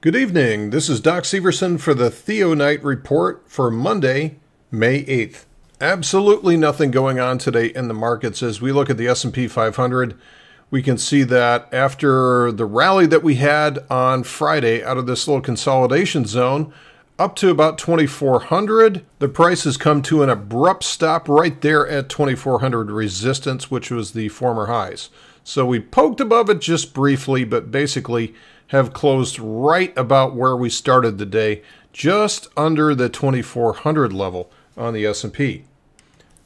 Good evening. This is Doc Severson for the TheoTrade report for Monday, May 8th. Absolutely nothing going on today in the markets. As we look at the S&P 500, we can see that after the rally that we had on Friday out of this little consolidation zone up to about 2,400, the price has come to an abrupt stop right there at 2,400 resistance, which was the former highs. So we poked above it just briefly, but basically have closed right about where we started the day, just under the 2,400 level on the S&P.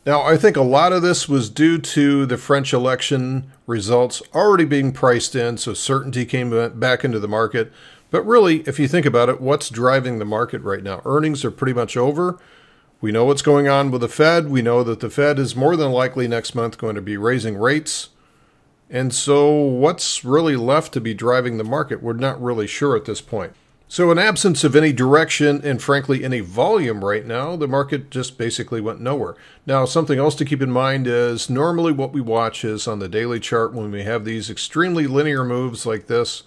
Now, I think a lot of this was due to the French election results already being priced in, so certainty came back into the market. But really, if you think about it, what's driving the market right now? Earnings are pretty much over. We know what's going on with the Fed. We know that the Fed is more than likely next month going to be raising rates. And so what's really left to be driving the market? We're not really sure at this point. So in absence of any direction and frankly any volume right now, the market just basically went nowhere. Now, something else to keep in mind is normally what we watch is on the daily chart when we have these extremely linear moves like this,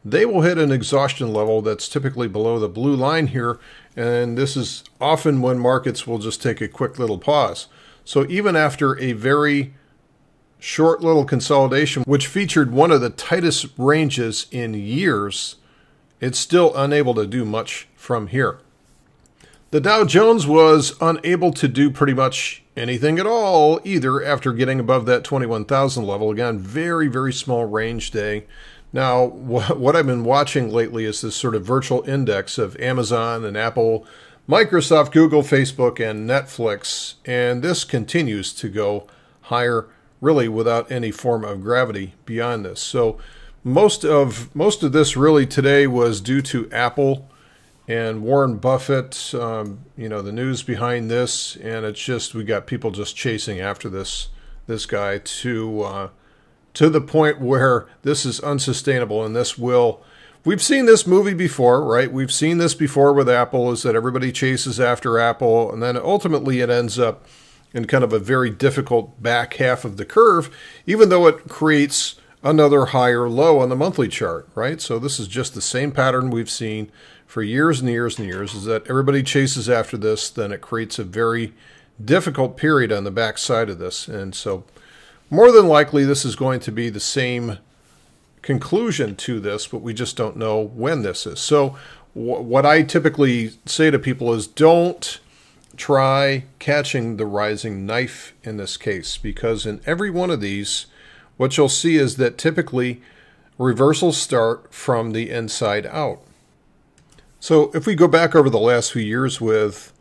they will hit an exhaustion level that's typically below the blue line here. And this is often when markets will just take a quick little pause. So even after a very short little consolidation, which featured one of the tightest ranges in years, it's still unable to do much from here. The Dow Jones was unable to do pretty much anything at all either after getting above that 21,000 level. Again, very, very small range day. Now, what I've been watching lately is this sort of virtual index of Amazon and Apple, Microsoft, Google, Facebook, and Netflix, and this continues to go higher really without any form of gravity beyond this. So most of this really today was due to Apple and Warren Buffett, the news behind this, and it's just we got people just chasing after this guy to the point where this is unsustainable, and this will. We've seen this movie before, right? We've seen this before with Apple, is that everybody chases after Apple, and then ultimately it ends up in kind of a very difficult back half of the curve, even though it creates another higher low on the monthly chart, right? So this is just the same pattern we've seen for years and years and years, is that everybody chases after this, then it creates a very difficult period on the back side of this. And so more than likely this is going to be the same conclusion to this, but we just don't know when this is. So what I typically say to people is don't try catching the rising knife in this case, because in every one of these, what you'll see is that typically reversals start from the inside out. So if we go back over the last few years with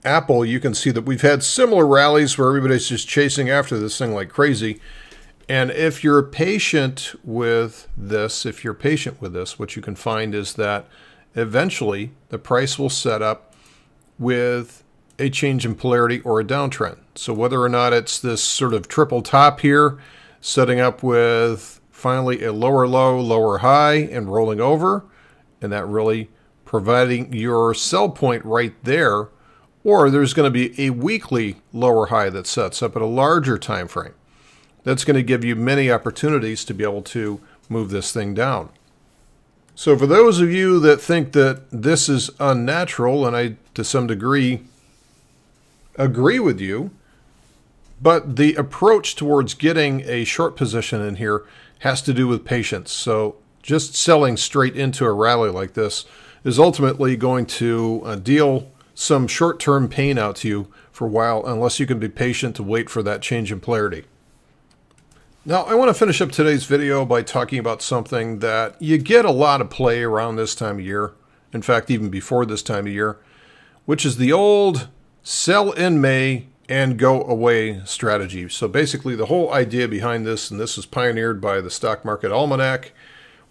Apple, you can see that we've had similar rallies where everybody's just chasing after this thing like crazy. And if you're patient with this, what you can find is that eventually the price will set up with a change in polarity or a downtrend. So whether or not it's this sort of triple top here, setting up with finally a lower low, lower high, and rolling over, and that really providing your sell point right there, or there's going to be a weekly lower high that sets up at a larger time frame. That's going to give you many opportunities to be able to move this thing down. So for those of you that think that this is unnatural, and I to some degree agree with you, but the approach towards getting a short position in here has to do with patience. So just selling straight into a rally like this is ultimately going to deal some short-term pain out to you for a while, unless you can be patient to wait for that change in polarity. Now, I want to finish up today's video by talking about something that you get a lot of play around this time of year. In fact, even before this time of year, which is the old sell in May and go away strategy. So basically the whole idea behind this, and this was pioneered by the Stock Market Almanac,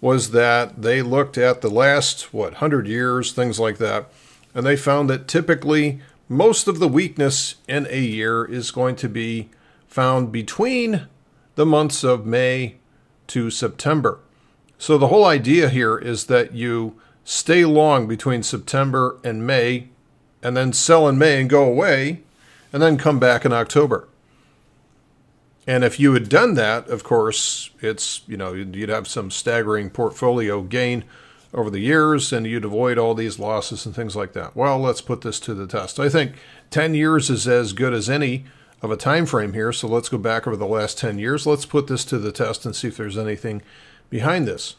was that they looked at the last, 100 years, things like that, and they found that typically most of the weakness in a year is going to be found between the months of May to September. So the whole idea here is that you stay long between September and May, and then sell in May and go away, and then come back in October. And if you had done that, of course, it's, you'd have some staggering portfolio gain over the years, and you'd avoid all these losses and things like that. Well, let's put this to the test. I think 10 years is as good as any of a time frame here, so let's go back over the last 10 years. Let's put this to the test and see if there's anything behind this.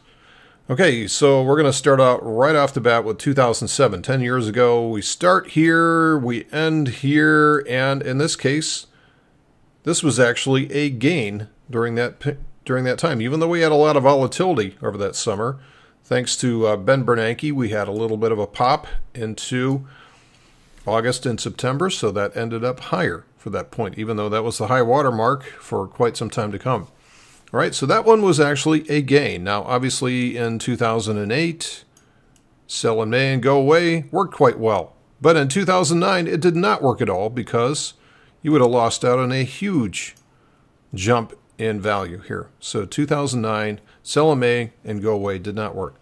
Okay, so we're going to start out right off the bat with 2007. 10 years ago, we start here, we end here, and in this case, this was actually a gain during that time. Even though we had a lot of volatility over that summer, thanks to Ben Bernanke, we had a little bit of a pop into August and September, so that ended up higher for that point, even though that was the high water mark for quite some time to come. All right, so that one was actually a gain. Now, obviously, in 2008, sell in May and go away worked quite well. But in 2009, it did not work at all because you would have lost out on a huge jump in value here. So 2009, sell in May and go away did not work.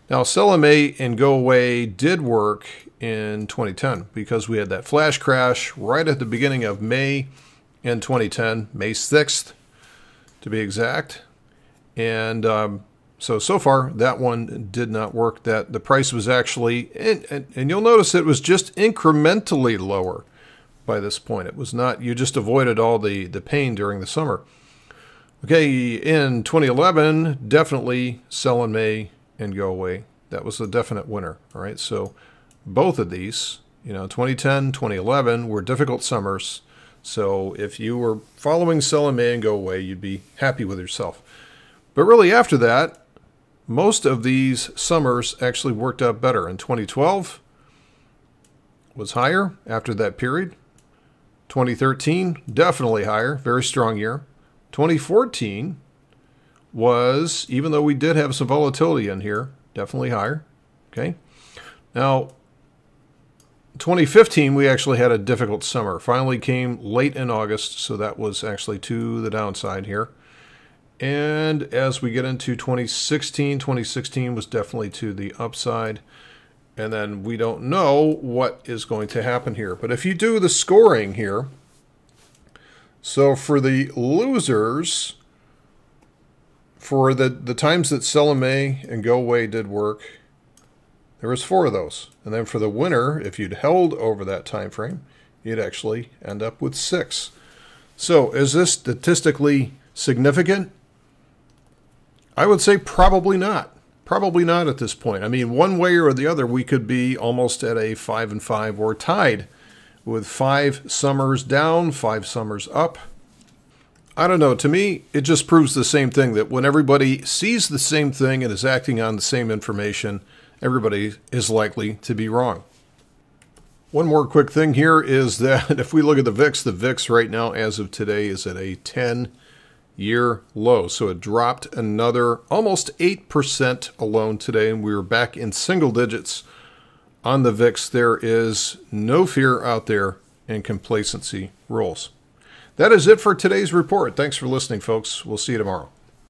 Now, sell in May and go away did work in 2010 because we had that flash crash right at the beginning of May in 2010, May 6th. To be exact. And so far, that one did not work. That the price was actually, and you'll notice it was just incrementally lower by this point. It was not, you just avoided all the pain during the summer. Okay, in 2011, definitely sell in May and go away. That was a definite winner. All right, so both of these, 2010, 2011 were difficult summers. So if you were following sell in May and go away, you'd be happy with yourself. But really after that, most of these summers actually worked out better. In 2012 was higher after that period. 2013, definitely higher, very strong year. 2014 was, even though we did have some volatility in here, definitely higher. Okay. Now, 2015, we actually had a difficult summer. Finally came late in August, so that was actually to the downside here. And as we get into 2016 was definitely to the upside. And then we don't know what is going to happen here. But if you do the scoring here, so for the losers, for the times that sell in May and go away did work, there was 4 of those. And then for the winner, if you'd held over that time frame, you'd actually end up with 6. So is this statistically significant? I would say probably not. Probably not at this point. I mean, one way or the other, we could be almost at a 5-5 or tied with 5 summers down, 5 summers up. I don't know. To me, it just proves the same thing, that when everybody sees the same thing and is acting on the same information, everybody is likely to be wrong. One more quick thing here is that if we look at the VIX right now as of today is at a 10-year low. So it dropped another almost 8% alone today, and we were back in single digits on the VIX. There is no fear out there, and complacency rules. That is it for today's report. Thanks for listening, folks. We'll see you tomorrow.